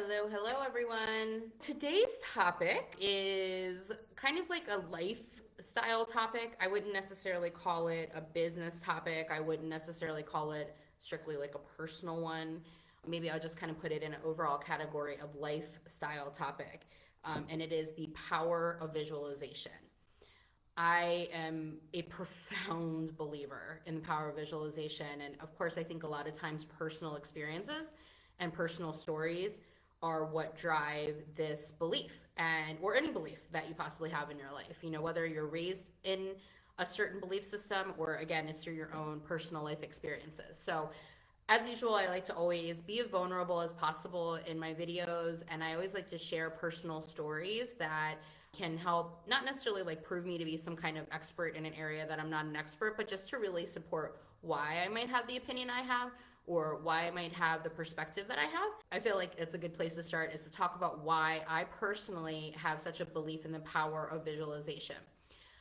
Hello, everyone. Today's topic is kind of like a lifestyle topic. I wouldn't necessarily call it a business topic. I wouldn't necessarily call it strictly like a personal one. Maybe I'll just kind of put it in an overall category of lifestyle topic. And it is the power of visualization. I am a profound believer in the power of visualization. And of course, I think a lot of times personal experiences and personal stories are what drive this belief and or any belief that you possibly have in your life. You know, whether you're raised in a certain belief system or again, it's through your own personal life experiences. So as usual, I like to always be as vulnerable as possible in my videos, and I always like to share personal stories that can help not necessarily like prove me to be some kind of expert in an area that I'm not an expert, but just to really support why I might have the opinion I have or why I might have the perspective that I have. I feel like it's a good place to start is to talk about why I personally have such a belief in the power of visualization.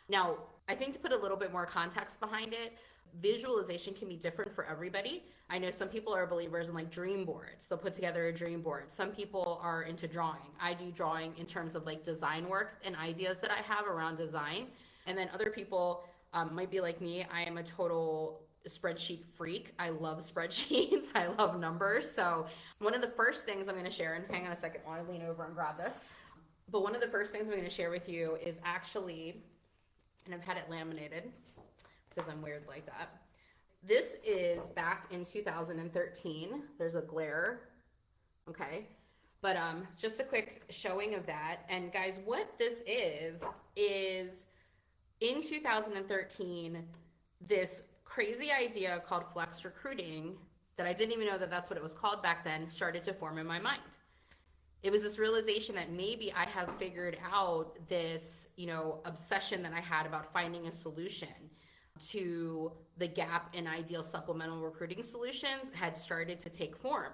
Now, I think to put a little bit more context behind it, visualization can be different for everybody. I know some people are believers in like dream boards. They'll put together a dream board. Some people are into drawing. I do drawing in terms of like design work and ideas that I have around design. And then other people might be like me. I am a total spreadsheet freak. I love spreadsheets. I love numbers. So one of the first things I'm going to share, and hang on a second, I want to lean over and grab this. But one of the first things I'm going to share with you is actually, and I've had it laminated because I'm weird like that. This is back in 2013. There's a glare, okay? But just a quick showing of that. And guys, what this is in 2013, this crazy idea called flex recruiting that I didn't even know that that's what it was called back then started to form in my mind. It was this realization that maybe I have figured out this, obsession that I had about finding a solution to the gap in ideal supplemental recruiting solutions had started to take form.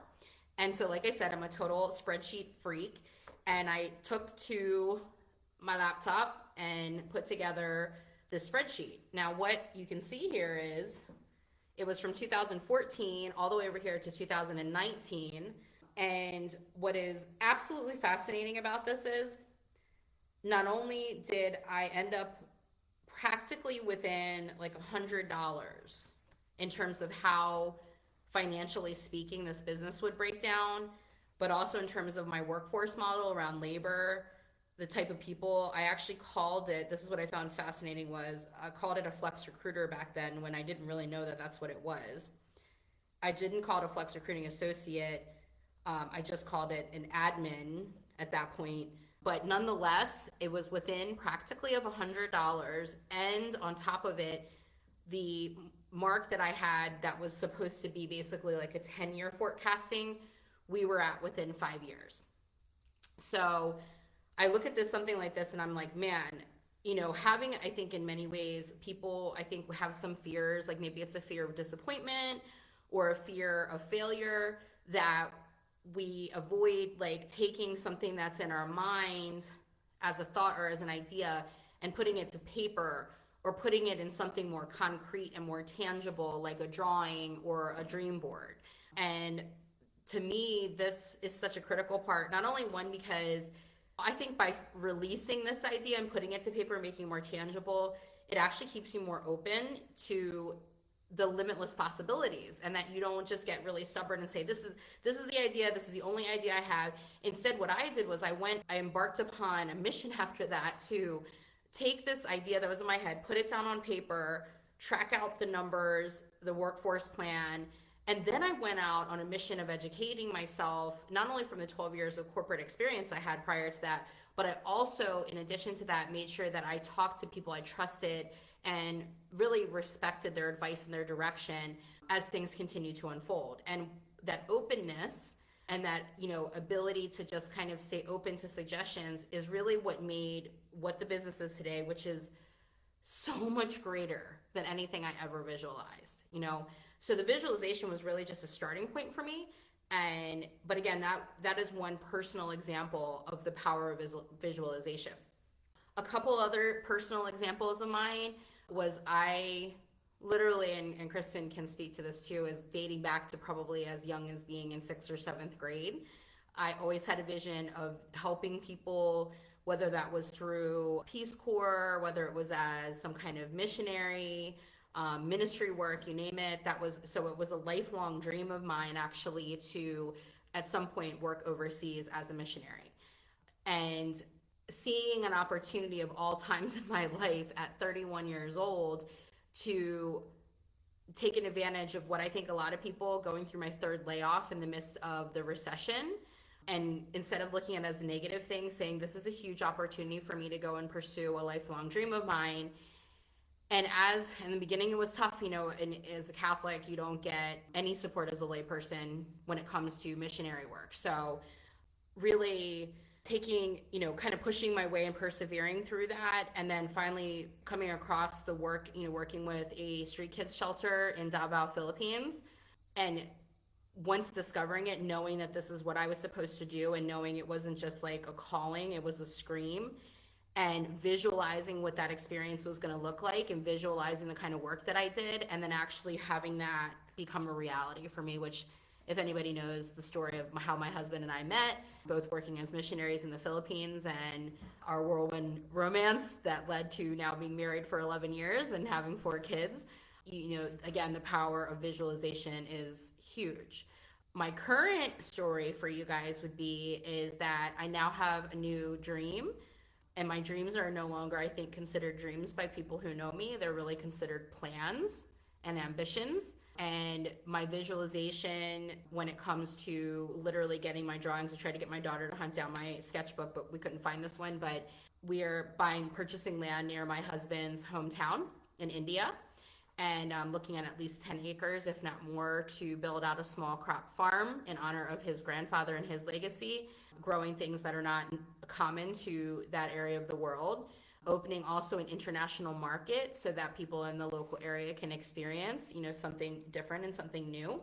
And so, like I said, I'm a total spreadsheet freak. And I took to my laptop and put together this spreadsheet. Now, what you can see here is it was from 2014 all the way over here to 2019. And what is absolutely fascinating about this is not only did I end up practically within like $100 in terms of how financially speaking this business would break down, but also in terms of my workforce model around labor, the type of people I actually called it. This is what I found fascinating was I called it a flex recruiter back then when I didn't really know that that's what it was. I didn't call it a flex recruiting associate. I just called it an admin at that point. But nonetheless, it was within practically of $100. And on top of it, the mark that I had that was supposed to be basically like a 10-year forecasting, we were at within 5 years. So I look at this, something like this, and I'm like, man, having, I think in many ways, people, I think have some fears, like maybe it's a fear of disappointment or a fear of failure that we avoid like taking something that's in our mind as a thought or as an idea and putting it to paper or putting it in something more concrete and more tangible like a drawing or a dream board. And to me, this is such a critical part, not only one because I think by releasing this idea and putting it to paper, making it more tangible, it actually keeps you more open to the limitless possibilities and that you don't just get really stubborn and say this is the idea, this is the only idea I have. Instead, what I did was I embarked upon a mission after that to take this idea that was in my head, put it down on paper, track out the numbers, the workforce plan, and then I went out on a mission of educating myself, not only from the 12 years of corporate experience I had prior to that, but I also, in addition to that, made sure that I talked to people I trusted and really respected their advice and their direction as things continue to unfold. And that openness and that, ability to just kind of stay open to suggestions is really what made what the business is today, which is so much greater than anything I ever visualized, So the visualization was really just a starting point for me. But again, that is one personal example of the power of visualization. A couple other personal examples of mine was I literally, and Kristen can speak to this too, is dating back to probably as young as being in 6th or 7th grade. I always had a vision of helping people, whether that was through Peace Corps, whether it was as some kind of missionary, ministry work, you name it. So it was a lifelong dream of mine actually to at some point work overseas as a missionary. And seeing an opportunity of all times in my life at 31 years old to taken advantage of what I think a lot of people going through my third layoff in the midst of the recession. And instead of looking at it as a negative thing, saying this is a huge opportunity for me to go and pursue a lifelong dream of mine. And as in the beginning, it was tough, and as a Catholic, you don't get any support as a layperson when it comes to missionary work. So really taking, kind of pushing my way and persevering through that. And then finally coming across the work, working with a street kids shelter in Davao, Philippines. And once discovering it, knowing that this is what I was supposed to do and knowing it wasn't just like a calling, it was a scream, and visualizing what that experience was going to look like and visualizing the kind of work that I did, and then actually having that become a reality for me, which if anybody knows the story of how my husband and I met, both working as missionaries in the Philippines, and our whirlwind romance that led to now being married for 11 years and having 4 kids, again, the power of visualization is huge. My current story for you guys is that I now have a new dream. And my dreams are no longer, I think, considered dreams by people who know me. They're really considered plans and ambitions. And my visualization when it comes to literally getting my drawings, I tried to get my daughter to hunt down my sketchbook, but we couldn't find this one. But we are purchasing land near my husband's hometown in India. And I'm looking at least 10 acres, if not more, to build out a small crop farm in honor of his grandfather and his legacy, growing things that are not common to that area of the world. Opening also an international market so that people in the local area can experience, something different and something new.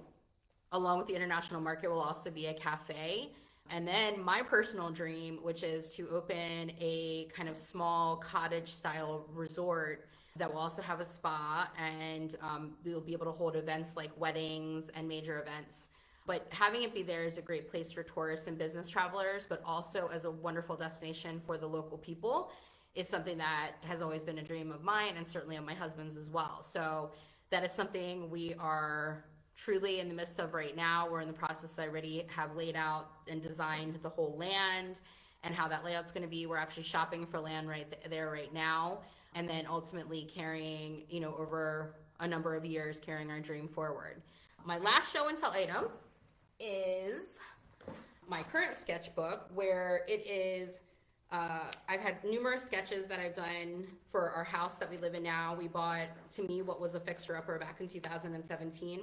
Along with the international market will also be a cafe. And then my personal dream, which is to open a kind of small cottage style resort that will also have a spa, and we will be able to hold events like weddings and major events. But having it be there is a great place for tourists and business travelers, but also as a wonderful destination for the local people is something that has always been a dream of mine, and certainly of my husband's as well. So that is something we are truly in the midst of right now. We're in the process. I already have laid out and designed the whole land and how that layout's going to be. We're actually shopping for land there right now, and then ultimately carrying, over a number of years, carrying our dream forward. My last show and tell item is my current sketchbook, where it is I've had numerous sketches that I've done for our house that we live in now. We bought, to me, what was a fixer-upper back in 2017.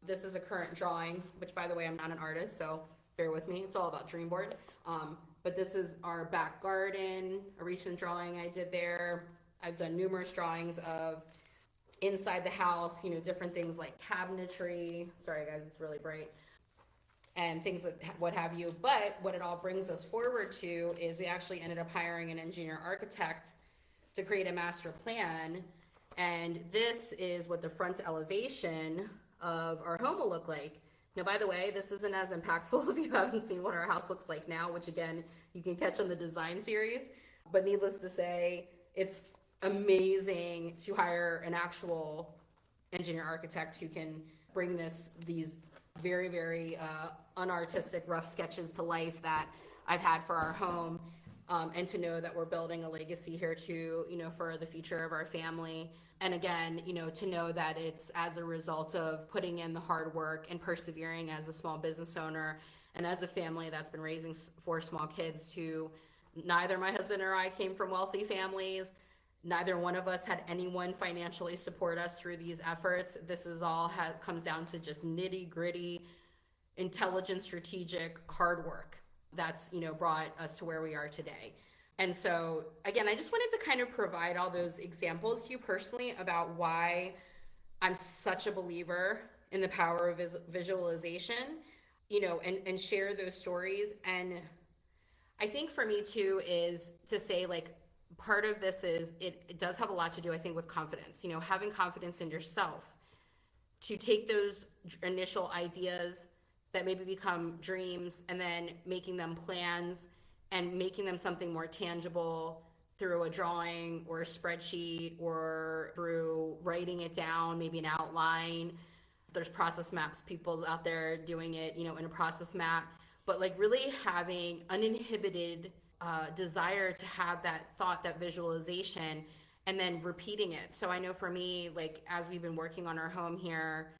This is a current drawing, which, by the way, I'm not an artist, so bear with me. It's all about dream board. But this is our back garden, a recent drawing I did there. I've done numerous drawings of inside the house, different things like cabinetry. Sorry, guys, it's really bright. And things that what have you. But what it all brings us forward to is we actually ended up hiring an engineer architect to create a master plan. And this is what the front elevation of our home will look like. Now, by the way, this isn't as impactful if you haven't seen what our house looks like now, which again, you can catch on the design series. But needless to say, it's amazing to hire an actual engineer architect who can bring these very, very unartistic, rough sketches to life that I've had for our home, and to know that we're building a legacy here too, for the future of our family. And again, to know that it's as a result of putting in the hard work and persevering as a small business owner and as a family that's been raising 4 small kids. To neither my husband or I came from wealthy families. Neither one of us had anyone financially support us through these efforts. This is all comes down to just nitty gritty, intelligent, strategic, hard work that's, brought us to where we are today. And so, again, I just wanted to kind of provide all those examples to you personally about why I'm such a believer in the power of visualization, and share those stories. And I think for me too is to say, like, part of this is it does have a lot to do, I think, with confidence, having confidence in yourself to take those initial ideas that maybe become dreams, and then making them plans and making them something more tangible through a drawing or a spreadsheet or through writing it down, maybe an outline. There's process maps, people's out there doing it, in a process map, but like really having uninhibited desire to have that thought, that visualization, and then repeating it. So I know for me, like as we've been working on our home here,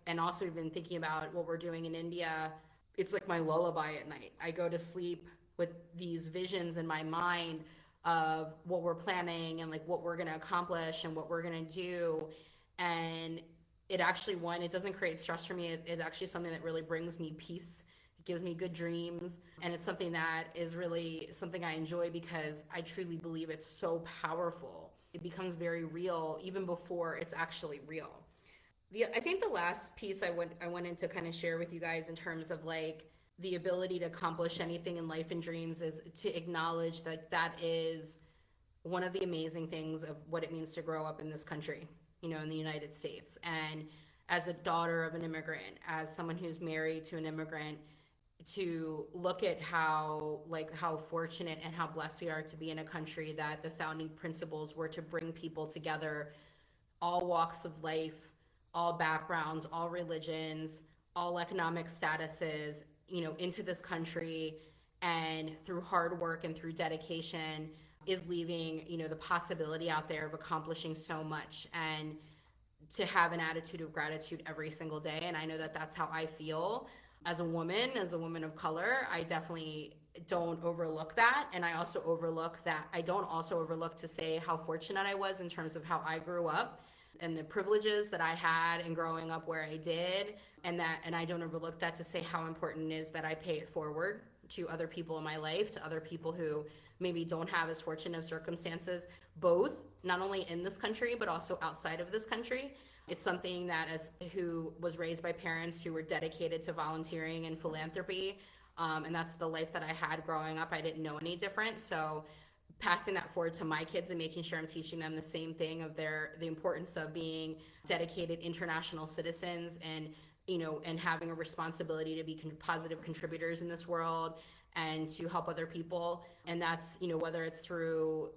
and also we've been thinking about what we're doing in India, it's like my lullaby at night. I go to sleep with these visions in my mind of what we're planning and like what we're going to accomplish and what we're going to do. And it actually, one, it doesn't create stress for me. It's actually something that really brings me peace. It gives me good dreams. And it's something that is really something I enjoy because I truly believe it's so powerful. It becomes very real even before it's actually real. I think the last piece I wanted to kind of share with you guys in terms of like the ability to accomplish anything in life and dreams is to acknowledge that that is one of the amazing things of what it means to grow up in this country, in the United States. And as a daughter of an immigrant, as someone who's married to an immigrant, to look at how fortunate and how blessed we are to be in a country that the founding principles were to bring people together, all walks of life, all backgrounds, all religions, all economic statuses, into this country, and through hard work and through dedication is leaving, the possibility out there of accomplishing so much, and to have an attitude of gratitude every single day. And I know that that's how I feel as a woman of color. I definitely don't overlook that. And I also overlook that. I don't also overlook to say how fortunate I was in terms of how I grew up and the privileges that I had in growing up where I did. And I don't overlook that to say how important it is that I pay it forward to other people in my life, to other people who maybe don't have as fortunate of circumstances, both not only in this country, but also outside of this country. It's something that who was raised by parents who were dedicated to volunteering and philanthropy. And that's the life that I had growing up. I didn't know any different. So passing that forward to my kids and making sure I'm teaching them the same thing of the importance of being dedicated international citizens, and having a responsibility to be positive contributors in this world and to help other people. And that's, whether it's through,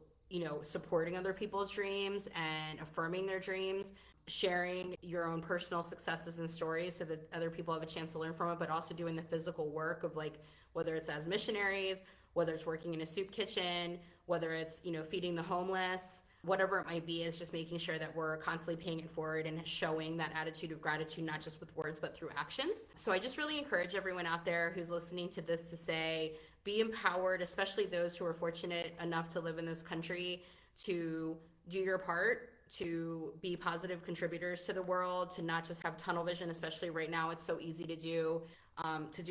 supporting other people's dreams and affirming their dreams, sharing your own personal successes and stories so that other people have a chance to learn from it, but also doing the physical work of like, whether it's as missionaries, whether it's working in a soup kitchen, whether it's, feeding the homeless, whatever it might be, is just making sure that we're constantly paying it forward and showing that attitude of gratitude, not just with words, but through actions. So I just really encourage everyone out there who's listening to this to say, be empowered, especially those who are fortunate enough to live in this country, to do your part, to be positive contributors to the world, to not just have tunnel vision, especially right now. It's so easy to do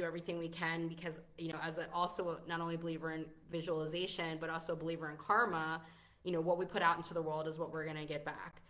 everything we can because, as also not only a believer in visualization, but also a believer in karma, what we put out into the world is what we're going to get back,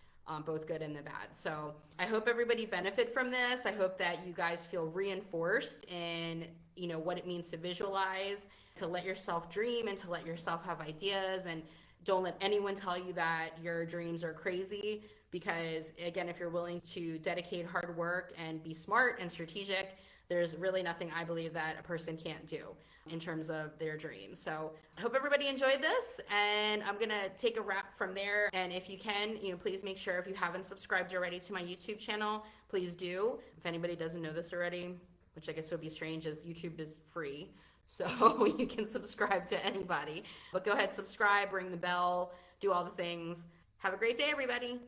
both good and the bad. So I hope everybody benefit from this. I hope that you guys feel reinforced in, what it means to visualize, to let yourself dream and to let yourself have ideas, and don't let anyone tell you that your dreams are crazy, because again, if you're willing to dedicate hard work and be smart and strategic, there's really nothing I believe that a person can't do in terms of their dreams. So I hope everybody enjoyed this, and I'm gonna take a wrap from there. And if you can, please make sure, if you haven't subscribed already to my YouTube channel, please do. If anybody doesn't know this already, which I guess would be strange as YouTube is free, so you can subscribe to anybody. But go ahead, subscribe, ring the bell, do all the things. Have a great day, everybody.